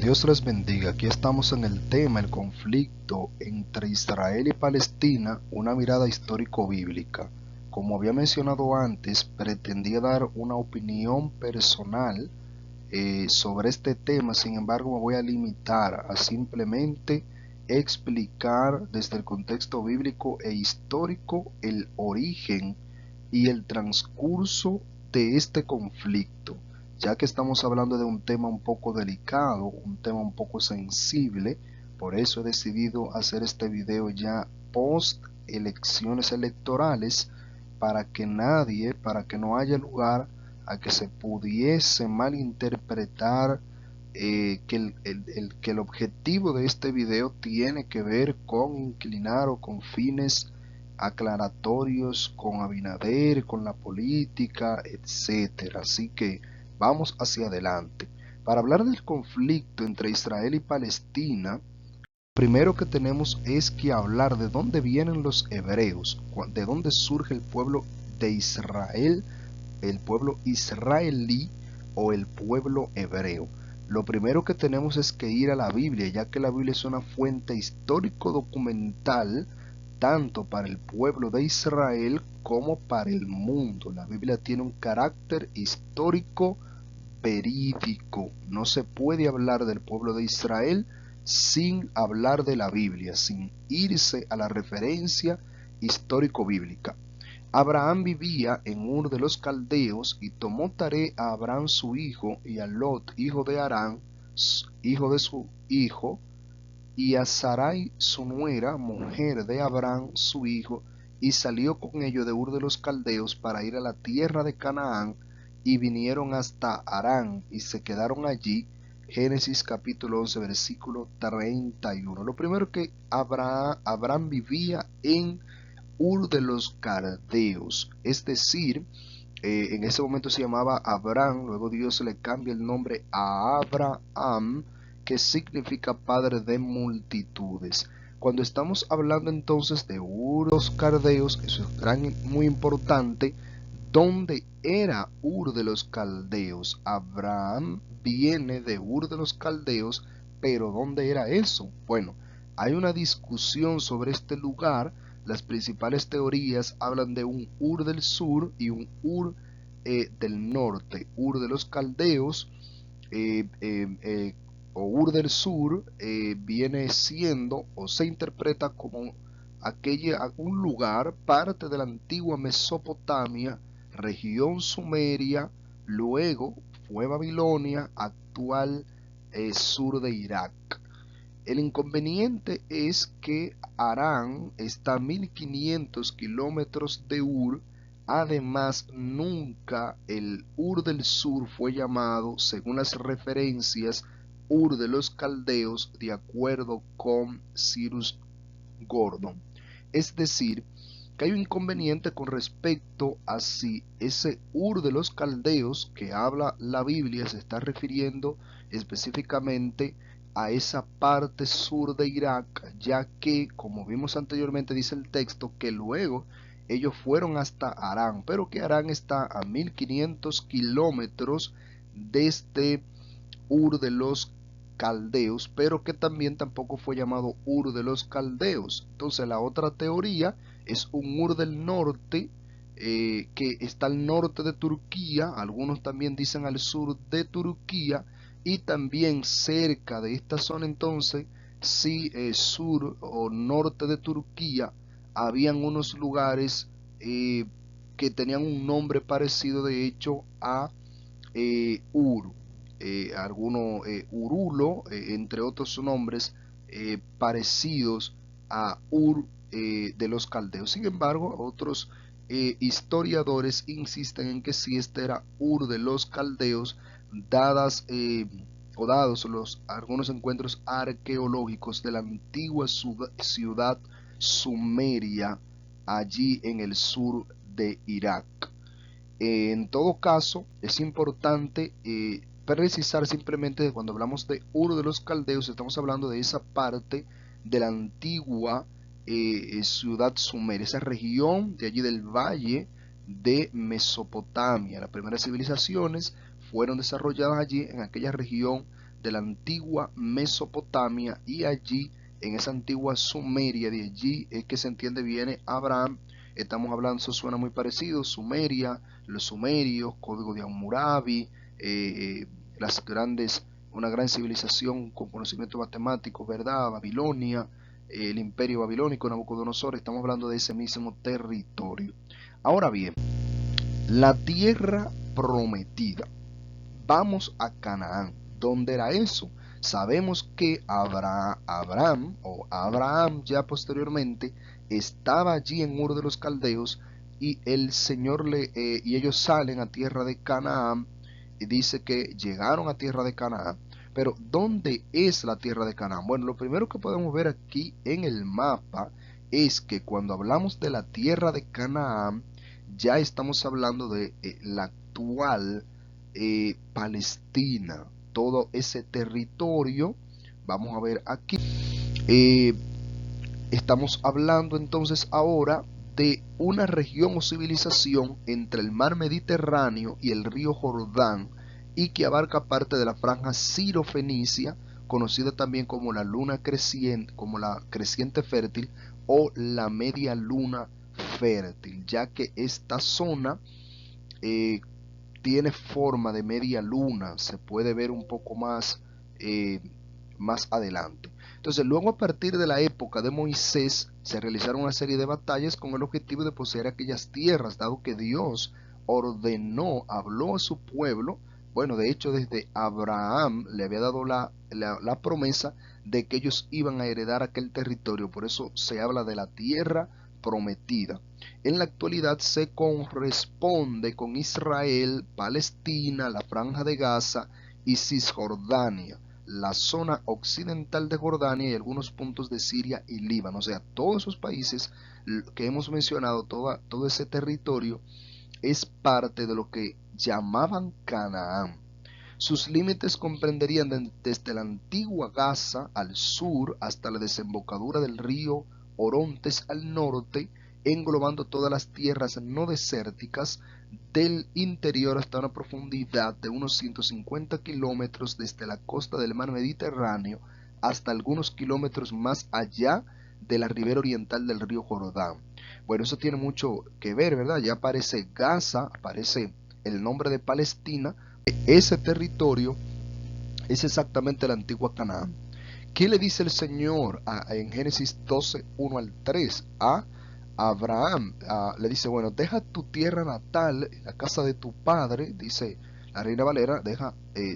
Dios les bendiga. Aquí estamos en el tema, el conflicto entre Israel y Palestina, una mirada histórico-bíblica. Como había mencionado antes, pretendía dar una opinión personal sobre este tema. Sin embargo, me voy a limitar a simplemente explicar desde el contexto bíblico e histórico el origen y el transcurso de este conflicto, ya que estamos hablando de un tema un poco delicado, un tema un poco sensible. Por eso he decidido hacer este video ya post elecciones electorales, para que no haya lugar a que se pudiese malinterpretar que el objetivo de este video tiene que ver con inclinar o con fines aclaratorios con Abinader, con la política, etcétera. Así que vamos hacia adelante. Para hablar del conflicto entre Israel y Palestina, lo primero que tenemos es que hablar de dónde vienen los hebreos, de dónde surge el pueblo de Israel, el pueblo israelí o el pueblo hebreo. Lo primero que tenemos es que ir a la Biblia, ya que la Biblia es una fuente histórico-documental tanto para el pueblo de Israel como para el mundo. La Biblia tiene un carácter histórico verídico. No se puede hablar del pueblo de Israel sin hablar de la Biblia, sin irse a la referencia histórico-bíblica. Abraham vivía en Ur de los Caldeos, y tomó Taré a Abraham su hijo, y a Lot, hijo de Harán, hijo de su hijo, y a Sarai su nuera, mujer de Abraham su hijo, y salió con ellos de Ur de los Caldeos para ir a la tierra de Canaán, y vinieron hasta Harán, y se quedaron allí. Génesis capítulo 11, versículo 31. Lo primero que Abraham vivía en Ur de los Caldeos, es decir, en ese momento se llamaba Abraham, luego Dios le cambia el nombre a Abraham, que significa padre de multitudes. Cuando estamos hablando entonces de Ur de los Caldeos, eso es muy importante. ¿Dónde era Ur de los Caldeos? Abraham viene de Ur de los Caldeos, pero ¿dónde era eso? Bueno, hay una discusión sobre este lugar. Las principales teorías hablan de un Ur del sur y un Ur del norte. Ur de los Caldeos o Ur del sur viene siendo o se interpreta como un lugar, parte de la antigua Mesopotamia, región sumeria, luego fue Babilonia, actual sur de Irak. El inconveniente es que Harán está a 1500 kilómetros de Ur. Además, nunca el Ur del sur fue llamado, según las referencias, Ur de los Caldeos, de acuerdo con Cyrus Gordon. Es decir, que hay un inconveniente con respecto a si ese Ur de los Caldeos que habla la Biblia se está refiriendo específicamente a esa parte sur de Irak, ya que, como vimos anteriormente, dice el texto que luego ellos fueron hasta Harán, pero que Harán está a 1500 kilómetros desde Ur de los Caldeos, pero que también tampoco fue llamado Ur de los Caldeos. Entonces la otra teoría es un Ur del norte, que está al norte de Turquía, algunos también dicen al sur de Turquía, y también cerca de esta zona. Entonces, si sur o norte de Turquía, habían unos lugares que tenían un nombre parecido de hecho a Ur, Urulo, entre otros nombres parecidos a Ur de los Caldeos. Sin embargo, otros historiadores insisten en que si este era Ur de los Caldeos, dados algunos encuentros arqueológicos de la antigua ciudad sumeria allí en el sur de Irak. En todo caso, es importante precisar simplemente que cuando hablamos de Ur de los Caldeos, estamos hablando de esa parte de la antigua ciudad sumeria, esa región de allí del valle de Mesopotamia. Las primeras civilizaciones fueron desarrolladas allí en aquella región de la antigua Mesopotamia, y allí en esa antigua Sumeria, de allí es que se entiende viene Abraham. Estamos hablando, eso suena muy parecido, Sumeria, los sumerios, código de Hammurabi, las grandes, una gran civilización con conocimientos matemáticos, ¿verdad? Babilonia, el imperio babilónico, Nabucodonosor, estamos hablando de ese mismo territorio. Ahora bien, la tierra prometida. Vamos a Canaán. ¿Dónde era eso? Sabemos que Abraham ya posteriormente estaba allí en Ur de los Caldeos, y el Señor y ellos salen a tierra de Canaán, y dice que llegaron a tierra de Canaán. Pero ¿dónde es la tierra de Canaán? Bueno, lo primero que podemos ver aquí en el mapa es que cuando hablamos de la tierra de Canaán, ya estamos hablando de la actual Palestina, todo ese territorio. Vamos a ver aquí, estamos hablando entonces ahora de una región o civilización entre el mar Mediterráneo y el río Jordán, y que abarca parte de la franja siro-fenicia, conocida también como la luna creciente, como la creciente fértil o la media luna fértil, ya que esta zona tiene forma de media luna, se puede ver un poco más adelante. Entonces, luego a partir de la época de Moisés se realizaron una serie de batallas con el objetivo de poseer aquellas tierras, dado que Dios ordenó, habló a su pueblo. Bueno, de hecho desde Abraham le había dado la promesa de que ellos iban a heredar aquel territorio, por eso se habla de la tierra prometida. En la actualidad se corresponde con Israel, Palestina, la Franja de Gaza y Cisjordania, la zona occidental de Jordania y algunos puntos de Siria y Líbano. O sea, todos esos países que hemos mencionado, todo ese territorio es parte de lo que llamaban Canaán. Sus límites comprenderían desde la antigua Gaza al sur hasta la desembocadura del río Orontes al norte, englobando todas las tierras no desérticas del interior hasta una profundidad de unos 150 kilómetros desde la costa del mar Mediterráneo hasta algunos kilómetros más allá de la ribera oriental del río Jordán. Bueno, eso tiene mucho que ver, ¿verdad? Ya aparece Gaza, aparece el nombre de Palestina. Ese territorio es exactamente la antigua Canaán. ¿Qué le dice el Señor en Génesis 12, 1 al 3 a Abraham? Le dice, bueno, deja tu tierra natal, la casa de tu padre, dice la Reina Valera,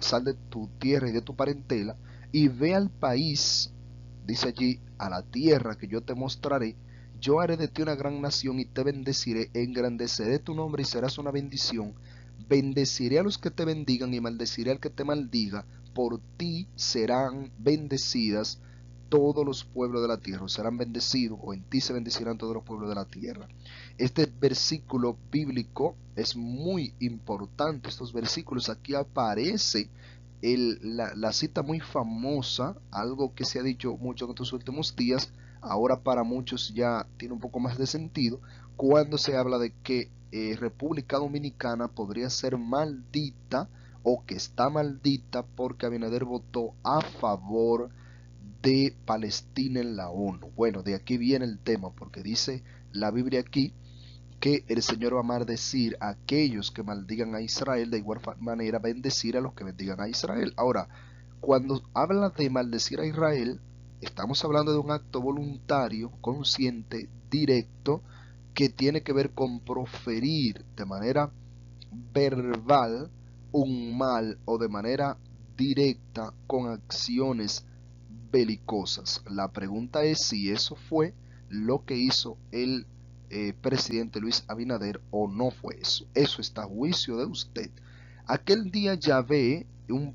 sal de tu tierra y de tu parentela, y ve al país, dice allí, a la tierra que yo te mostraré. Yo haré de ti una gran nación y te bendeciré, engrandeceré tu nombre y serás una bendición. Bendeciré a los que te bendigan y maldeciré al que te maldiga. Por ti serán bendecidas todos los pueblos de la tierra, o serán bendecidos, o en ti se bendecirán todos los pueblos de la tierra. Este versículo bíblico es muy importante. Estos versículos, aquí aparece la cita muy famosa, algo que se ha dicho mucho en estos últimos días, ahora para muchos ya tiene un poco más de sentido, cuando se habla de que República Dominicana podría ser maldita, o que está maldita porque Abinader votó a favor de Palestina en la ONU. Bueno, de aquí viene el tema, porque dice la Biblia aquí que el Señor va a maldecir a aquellos que maldigan a Israel, de igual manera bendecir a los que bendigan a Israel. Ahora, cuando habla de maldecir a Israel, estamos hablando de un acto voluntario, consciente, directo, que tiene que ver con proferir de manera verbal un mal, o de manera directa con acciones belicosas. La pregunta es si eso fue lo que hizo el presidente Luis Abinader o no fue eso. Eso está a juicio de usted. Aquel día Yahvé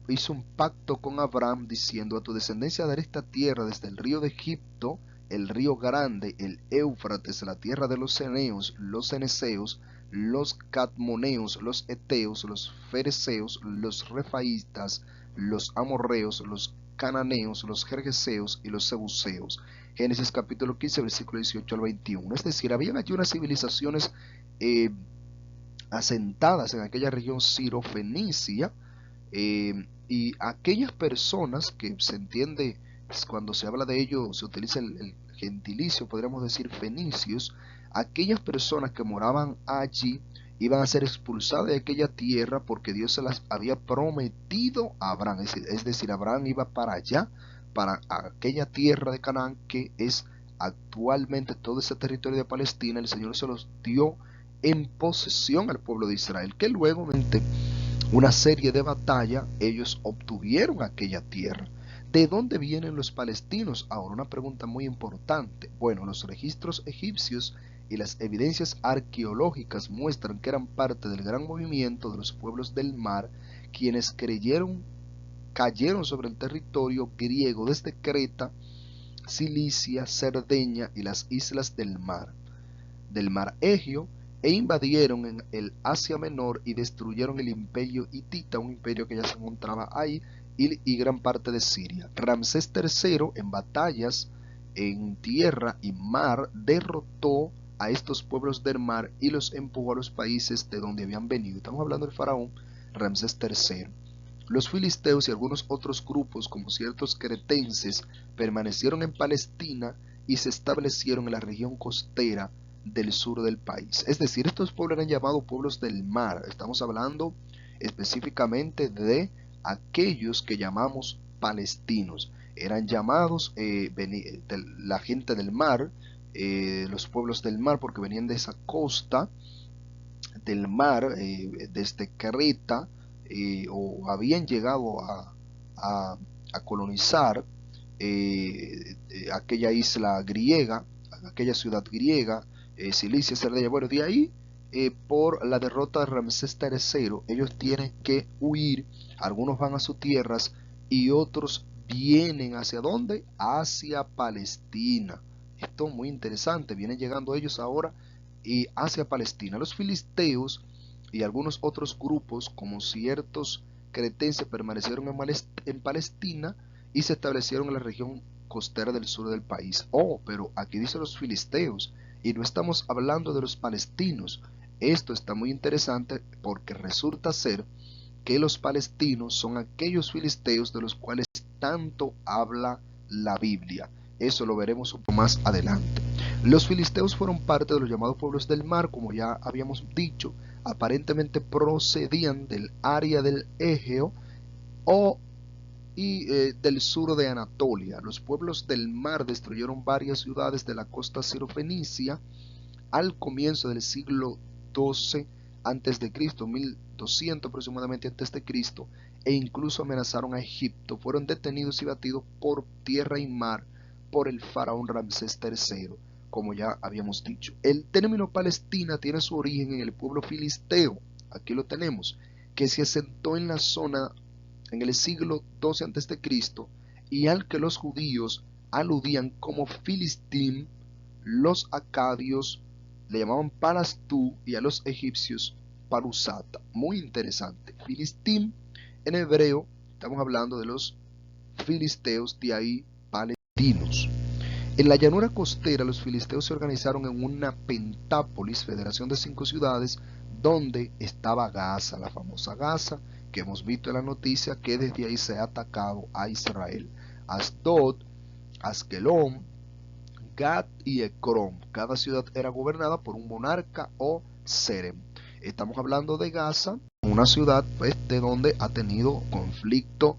hizo un pacto con Abraham diciendo: a tu descendencia daré esta tierra desde el río de Egipto, el río grande, el Éufrates, la tierra de los ceneos, los ceneseos, los cadmoneos, los eteos, los fereceos, los refaítas, los amorreos, los cananeos, los jerjeseos y los jebuseos. Génesis capítulo 15, versículo 18 al 21. Es decir, habían allí unas civilizaciones, eh, asentadas en aquella región siro-fenicia, Y aquellas personas que se entiende, cuando se habla de ello, se utiliza el gentilicio, podríamos decir fenicios, aquellas personas que moraban allí iban a ser expulsadas de aquella tierra porque Dios se las había prometido a Abraham. Es decir, Abraham iba para allá, para aquella tierra de Canaán que es actualmente todo ese territorio de Palestina. El Señor se los dio en posesión al pueblo de Israel, que luego, una serie de batallas, ellos obtuvieron aquella tierra. ¿De dónde vienen los palestinos? Ahora, una pregunta muy importante. Bueno, los registros egipcios y las evidencias arqueológicas muestran que eran parte del gran movimiento de los pueblos del mar, quienes cayeron sobre el territorio griego desde Creta, Cilicia, Cerdeña y las islas del mar Egeo, e invadieron en el Asia Menor y destruyeron el imperio hitita, un imperio que ya se encontraba ahí, y gran parte de Siria. Ramsés III, en batallas en tierra y mar, derrotó a estos pueblos del mar y los empujó a los países de donde habían venido. Estamos hablando del faraón Ramsés III. Los filisteos y algunos otros grupos, como ciertos cretenses, permanecieron en Palestina y se establecieron en la región costera del sur del país. Es decir, estos pueblos eran llamados pueblos del mar. Estamos hablando específicamente de aquellos que llamamos palestinos. Eran llamados la gente del mar, los pueblos del mar, porque venían de esa costa del mar, desde Creta, o habían llegado a colonizar aquella isla griega, aquella ciudad griega, Cilicia, Cerdeña. Bueno, de ahí, por la derrota de Ramsés III, ellos tienen que huir. Algunos van a sus tierras y otros vienen ¿hacia dónde? Hacia Palestina. Esto es muy interesante. Vienen llegando ellos ahora y hacia Palestina. Los filisteos y algunos otros grupos, como ciertos cretenses, permanecieron en Palestina y se establecieron en la región costera del sur del país. Oh, pero aquí dice los filisteos y no estamos hablando de los palestinos. Esto está muy interesante porque resulta ser que los palestinos son aquellos filisteos de los cuales tanto habla la Biblia. Eso lo veremos un poco más adelante. Los filisteos fueron parte de los llamados pueblos del mar, como ya habíamos dicho. Aparentemente procedían del área del Egeo y del sur de Anatolia. Los pueblos del mar destruyeron varias ciudades de la costa sirofenicia al comienzo del siglo XII a.C., 1200 aproximadamente a.C., e incluso amenazaron a Egipto. Fueron detenidos y batidos por tierra y mar por el faraón Ramsés III, como ya habíamos dicho. El término Palestina tiene su origen en el pueblo filisteo, aquí lo tenemos, que se asentó en la zona en el siglo XII a.C., y al que los judíos aludían como Filistín. Los acadios le llamaban Palastú y a los egipcios Parusata. Muy interesante. Filistín en hebreo, estamos hablando de los filisteos, de ahí palestinos. En la llanura costera, los filisteos se organizaron en una pentápolis, federación de 5 ciudades, donde estaba Gaza, la famosa Gaza, que hemos visto en la noticia que desde ahí se ha atacado a Israel. Asdod, Askelón, Gat y Ecrón. Cada ciudad era gobernada por un monarca o serem. Estamos hablando de Gaza, una ciudad pues, de donde ha tenido conflicto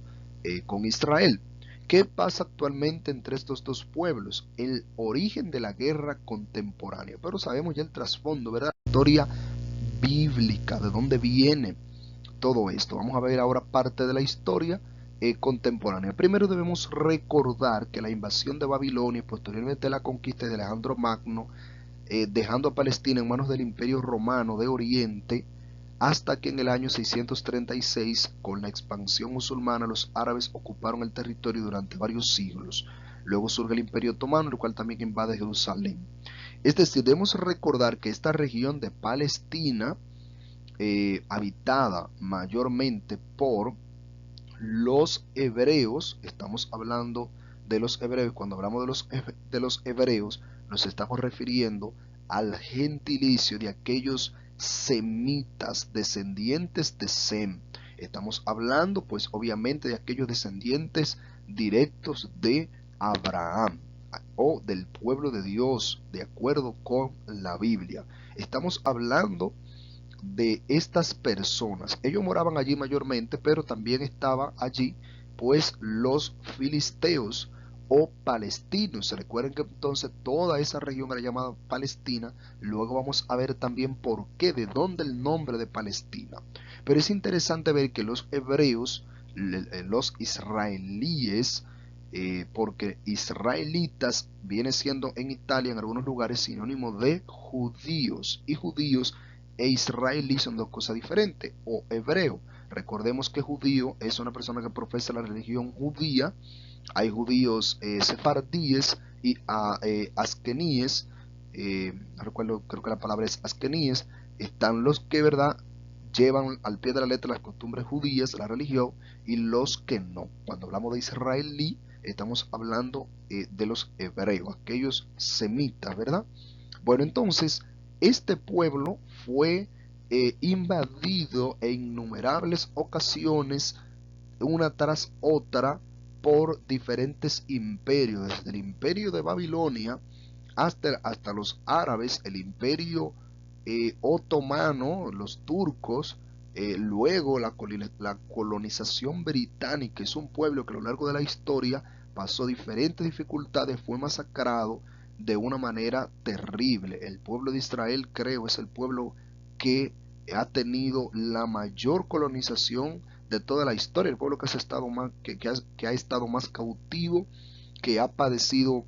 con Israel. ¿Qué pasa actualmente entre estos dos pueblos? El origen de la guerra contemporánea. Pero sabemos ya el trasfondo, ¿verdad? La historia bíblica, de dónde viene todo esto. Vamos a ver ahora parte de la historia contemporánea. Primero debemos recordar que la invasión de Babilonia y posteriormente la conquista de Alejandro Magno, dejando a Palestina en manos del Imperio Romano de Oriente, hasta que en el año 636, con la expansión musulmana, los árabes ocuparon el territorio durante varios siglos. Luego surge el Imperio Otomano, el cual también invade Jerusalén. Es decir, debemos recordar que esta región de Palestina, habitada mayormente por los hebreos, estamos hablando de los hebreos, cuando hablamos de los hebreos, nos estamos refiriendo al gentilicio de aquellos semitas descendientes de Sem. Estamos hablando pues obviamente de aquellos descendientes directos de Abraham o del pueblo de Dios, de acuerdo con la Biblia. Estamos hablando de estas personas. Ellos moraban allí mayormente, pero también estaba allí pues los filisteos o palestinos. Recuerden que entonces toda esa región era llamada Palestina. Luego vamos a ver también por qué, de dónde el nombre de Palestina. Pero es interesante ver que los hebreos, los israelíes, porque israelitas viene siendo en Italia en algunos lugares sinónimo de judíos, y judíos e israelí son dos cosas diferentes, o hebreo. Recordemos que judío es una persona que profesa la religión judía. Hay judíos sefardíes y askeníes. No recuerdo, creo que la palabra es askeníes. Están los que, verdad, llevan al pie de la letra las costumbres judías, la religión, y los que no. Cuando hablamos de israelí, estamos hablando de los hebreos, aquellos semitas, ¿verdad? Bueno, entonces, este pueblo fue invadido en innumerables ocasiones, una tras otra, por diferentes imperios, desde el imperio de Babilonia hasta los árabes, el imperio otomano, los turcos, luego la colonización británica. Es un pueblo que a lo largo de la historia pasó diferentes dificultades, fue masacrado de una manera terrible. El pueblo de Israel, creo, es el pueblo que ha tenido la mayor colonización de toda la historia, el pueblo que ha estado más cautivo, que ha padecido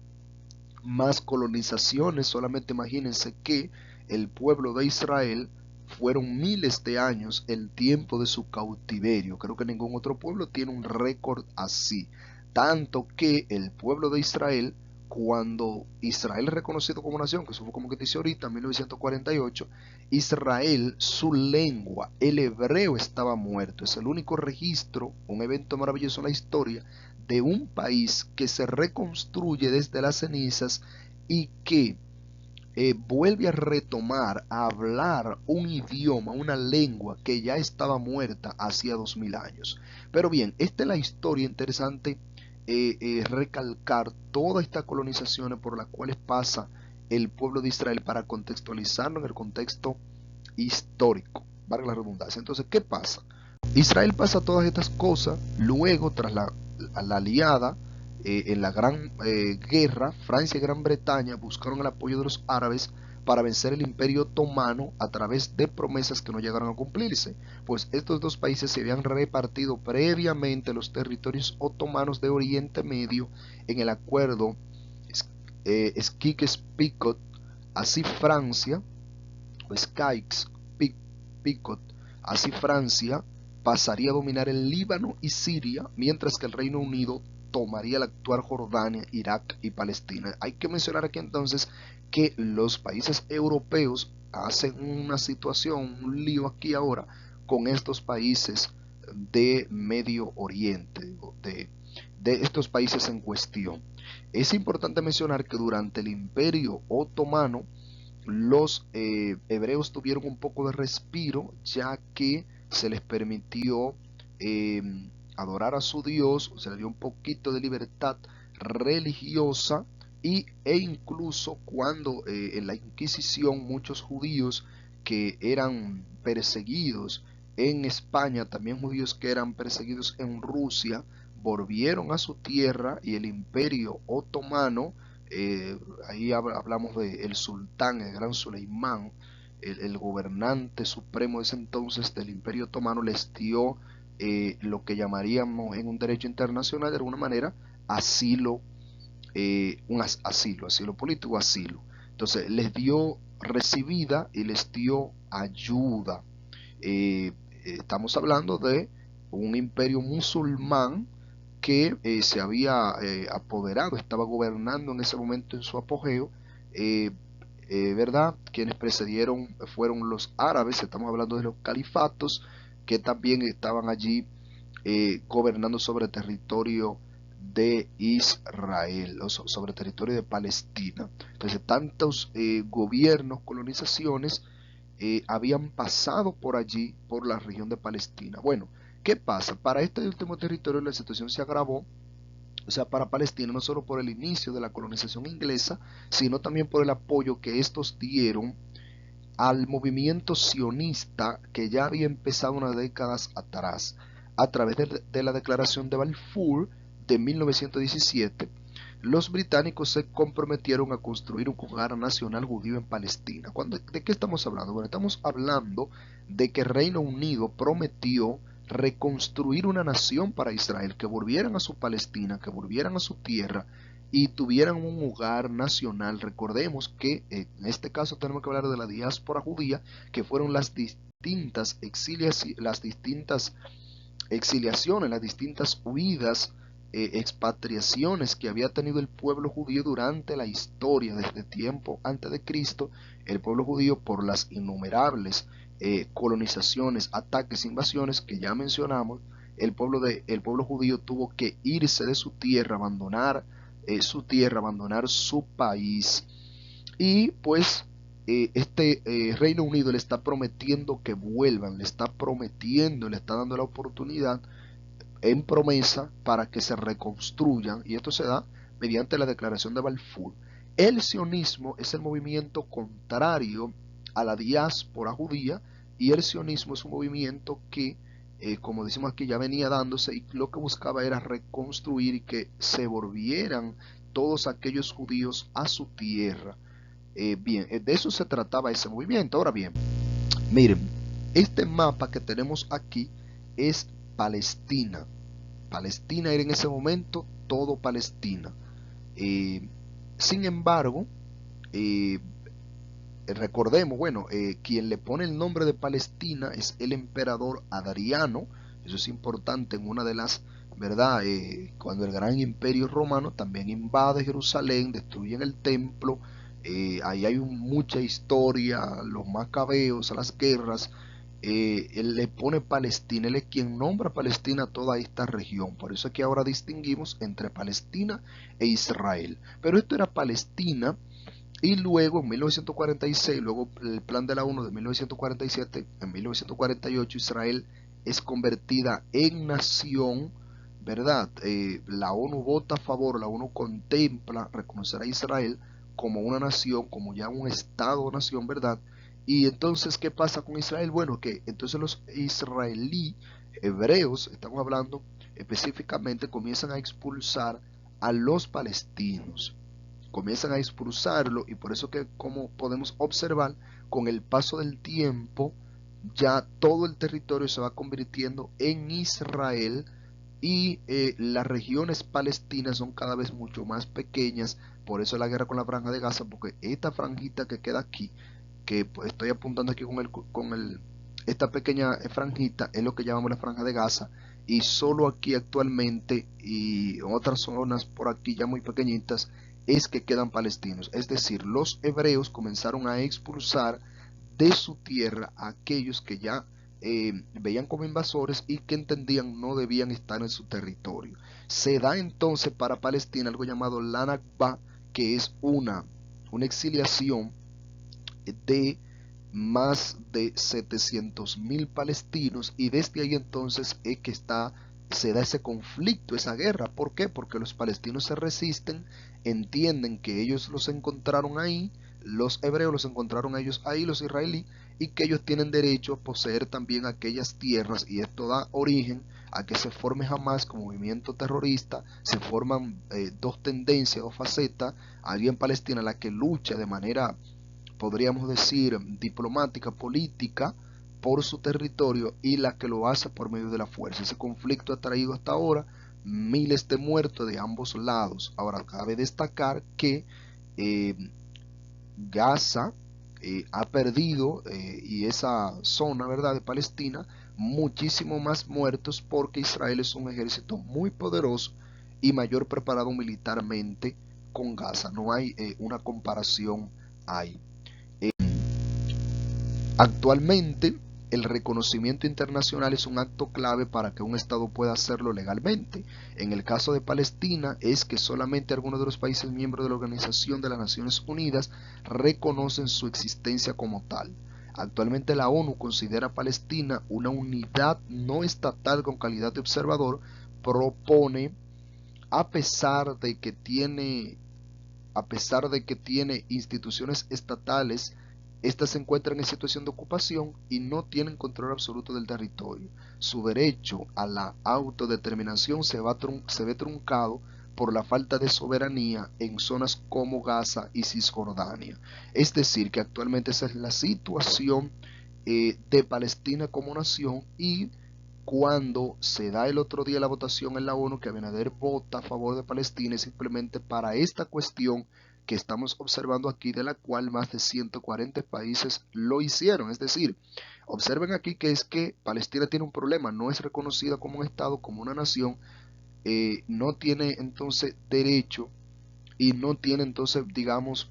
más colonizaciones. Solamente imagínense que el pueblo de Israel fueron miles de años el tiempo de su cautiverio. Creo que ningún otro pueblo tiene un récord así. Tanto que el pueblo de Israel, cuando Israel es reconocido como nación, que eso fue como que dice ahorita, en 1948, Israel, su lengua, el hebreo, estaba muerto. Es el único registro, un evento maravilloso en la historia, de un país que se reconstruye desde las cenizas y que vuelve a retomar, a hablar un idioma, una lengua que ya estaba muerta hacía 2000 años. Pero bien, esta es la historia interesante, recalcar todas estas colonizaciones por las cuales pasa el pueblo de Israel para contextualizarlo en el contexto histórico, valga la redundancia. Entonces, ¿qué pasa? Israel pasa todas estas cosas, luego tras la aliada, en la gran guerra, Francia y Gran Bretaña buscaron el apoyo de los árabes para vencer el imperio otomano a través de promesas que no llegaron a cumplirse, pues estos dos países se habían repartido previamente los territorios otomanos de Oriente Medio en el acuerdo Sykes-Picot. Así Francia, o Sykes-Picot, así Francia pasaría a dominar el Líbano y Siria, mientras que el Reino Unido tomaría el actual Jordania, Irak y Palestina. Hay que mencionar aquí entonces que los países europeos hacen una situación, un lío aquí ahora con estos países de Medio Oriente, de estos países en cuestión. Es importante mencionar que durante el Imperio Otomano los hebreos tuvieron un poco de respiro, ya que se les permitió eh, adorar a su Dios, se les dio un poquito de libertad religiosa, e incluso cuando en la Inquisición muchos judíos que eran perseguidos en España, también judíos que eran perseguidos en Rusia, volvieron a su tierra, y el imperio otomano, eh, ahí hablamos del sultán, el gran Suleimán, el gobernante supremo de ese entonces del imperio otomano, les dio lo que llamaríamos en un derecho internacional de alguna manera asilo, asilo político, asilo. Entonces les dio recibida y les dio ayuda. Estamos hablando de un imperio musulmán que se había apoderado, estaba gobernando en ese momento en su apogeo, eh, ¿verdad? Quienes precedieron fueron los árabes. Estamos hablando de los califatos que también estaban allí gobernando sobre territorio de Israel, o sobre territorio de Palestina. Entonces, tantos gobiernos, colonizaciones habían pasado por allí, por la región de Palestina. Bueno, ¿Qué pasa? Para este último territorio la situación se agravó, o sea, para Palestina, no solo por el inicio de la colonización inglesa, sino también por el apoyo que estos dieron al movimiento sionista que ya había empezado unas décadas atrás, a través de la Declaración de Balfour de 1917. Los británicos se comprometieron a construir un hogar nacional judío en Palestina. ¿De qué estamos hablando? Bueno, estamos hablando de que Reino Unido prometió reconstruir una nación para Israel, que volvieran a su Palestina, que volvieran a su tierra y tuvieran un hogar nacional. Recordemos que en este caso tenemos que hablar de la diáspora judía, que fueron las distintas exiliaciones, las distintas huidas, expatriaciones que había tenido el pueblo judío durante la historia, desde tiempo antes de Cristo. El pueblo judío, por las innumerables colonizaciones, ataques, invasiones que ya mencionamos, el pueblo judío tuvo que irse de su tierra, abandonar su país. Y pues Reino Unido le está prometiendo que vuelvan, le está dando la oportunidad en promesa para que se reconstruyan, y esto se da mediante la declaración de Balfour. El sionismo es el movimiento contrario a la diáspora judía, y el sionismo es un movimiento que, como decimos aquí, ya venía dándose, y lo que buscaba era reconstruir y que se volvieran todos aquellos judíos a su tierra. Bien, de eso se trataba ese movimiento. Ahora bien, miren, este mapa que tenemos aquí es Palestina. Palestina era en ese momento todo Palestina. Sin embargo, eh, recordemos, bueno, quien le pone el nombre de Palestina es el emperador Adriano. Eso es importante en una de las, ¿verdad? Cuando el gran imperio romano también invade Jerusalén, destruyen el templo. Ahí hay mucha historia, los macabeos, las guerras. Él le pone Palestina, él es quien nombra Palestina a toda esta región. Por eso es que ahora distinguimos entre Palestina e Israel. Pero esto era Palestina. Y luego en 1946, luego el plan de la ONU de 1947, en 1948 Israel es convertida en nación, ¿verdad? La ONU vota a favor, la ONU contempla reconocer a Israel como una nación, como ya un estado-nación, ¿verdad? Y entonces, ¿qué pasa con Israel? Bueno, que entonces los israelí, hebreos, estamos hablando específicamente, comienzan a expulsar a los palestinos, comienzan a expulsarlo, y por eso que, como podemos observar, con el paso del tiempo ya todo el territorio se va convirtiendo en Israel, y las regiones palestinas son cada vez mucho más pequeñas. Por eso la guerra con la franja de Gaza, porque esta franjita que queda aquí, que pues, estoy apuntando aquí esta pequeña franjita, es lo que llamamos la franja de Gaza, y solo aquí actualmente y en otras zonas por aquí ya muy pequeñitas es que quedan palestinos. Es decir, los hebreos comenzaron a expulsar de su tierra a aquellos que ya veían como invasores y que entendían no debían estar en su territorio. Se da entonces para Palestina algo llamado la Nakba, que es una exiliación de más de 700.000 palestinos, y desde ahí entonces es que se da ese conflicto, esa guerra. ¿Por qué? Porque los palestinos se resisten, entienden que ellos los encontraron ahí, los hebreos los encontraron a ellos ahí, los israelíes, y que ellos tienen derecho a poseer también aquellas tierras, y esto da origen a que se forme Hamas como movimiento terrorista. Se forman dos tendencias, dos facetas, allí en Palestina, la que lucha de manera, podríamos decir, diplomática, política, por su territorio, y la que lo hace por medio de la fuerza. Ese conflicto ha traído hasta ahora miles de muertos de ambos lados. Ahora, cabe destacar que eh, Gaza ha perdido, y esa zona, ¿verdad?, de Palestina, muchísimo más muertos, porque Israel es un ejército muy poderoso y mayor preparado militarmente con Gaza. No hay una comparación ahí. Actualmente, el reconocimiento internacional es un acto clave para que un Estado pueda hacerlo legalmente. En el caso de Palestina, es que solamente algunos de los países miembros de la Organización de las Naciones Unidas reconocen su existencia como tal. Actualmente la ONU considera a Palestina una unidad no estatal con calidad de observador. Propone, a pesar de que tiene instituciones estatales, estas se encuentran en situación de ocupación y no tienen control absoluto del territorio. Su derecho a la autodeterminación se ve truncado por la falta de soberanía en zonas como Gaza y Cisjordania. Es decir, que actualmente esa es la situación de Palestina como nación. Y cuando se da el otro día la votación en la ONU, que Abinader vota a favor de Palestina, es simplemente para esta cuestión que estamos observando aquí, de la cual más de 140 países lo hicieron. Es decir, observen aquí que es que Palestina tiene un problema, no es reconocida como un Estado, como una nación, no tiene entonces derecho y no tiene entonces, digamos,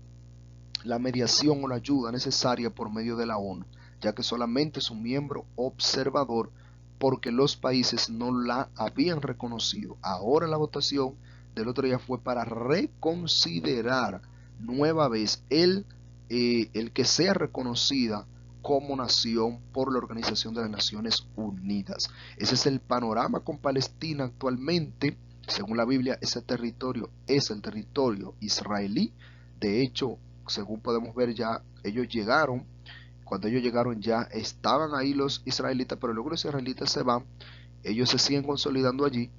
la mediación o la ayuda necesaria por medio de la ONU, ya que solamente es un miembro observador porque los países no la habían reconocido. Ahora la votación del otro día fue para reconsiderar nueva vez el que sea reconocida como nación por la Organización de las Naciones Unidas. Ese es el panorama con Palestina actualmente. Según la Biblia, ese territorio es el territorio israelí. De hecho, según podemos ver, ya cuando ellos llegaron ya estaban ahí los israelitas, pero luego los israelitas se van, ellos se siguen consolidando allí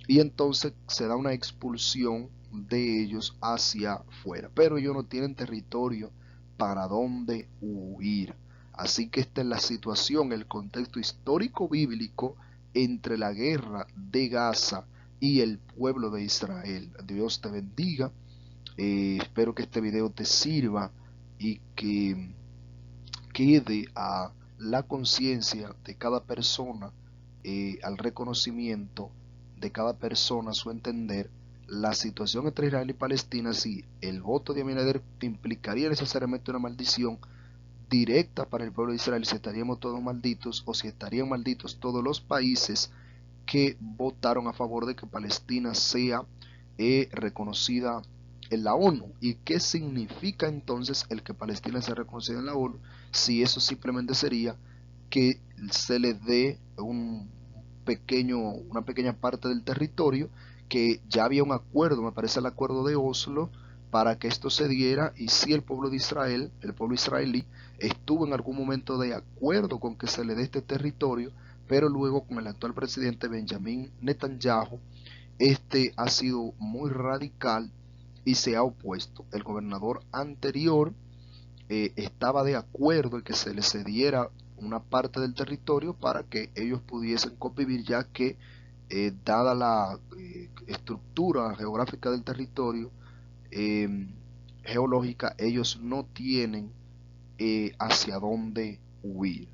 y entonces se da una expulsión de ellos hacia afuera, pero ellos no tienen territorio para dónde huir. Así que esta es la situación, el contexto histórico bíblico entre la guerra de Gaza y el pueblo de Israel. Dios te bendiga. Espero que este video te sirva y que quede a la conciencia de cada persona, al reconocimiento de cada persona, a su entender, la situación entre Israel y Palestina. Si el voto de Abinader implicaría necesariamente una maldición directa para el pueblo de Israel, si estaríamos todos malditos, o si estarían malditos todos los países que votaron a favor de que Palestina sea reconocida en la ONU. ¿Y qué significa entonces el que Palestina sea reconocida en la ONU? Si eso simplemente sería que se le dé una pequeña parte del territorio, que ya había un acuerdo, me parece el acuerdo de Oslo, para que esto se diera. Y si el pueblo de Israel, el pueblo israelí, estuvo en algún momento de acuerdo con que se le dé este territorio, pero luego con el actual presidente Benjamin Netanyahu, este ha sido muy radical y se ha opuesto. El gobernador anterior estaba de acuerdo en que se les cediera una parte del territorio para que ellos pudiesen convivir, ya que dada la estructura geográfica del territorio, eh, geológica, ellos no tienen hacia dónde huir.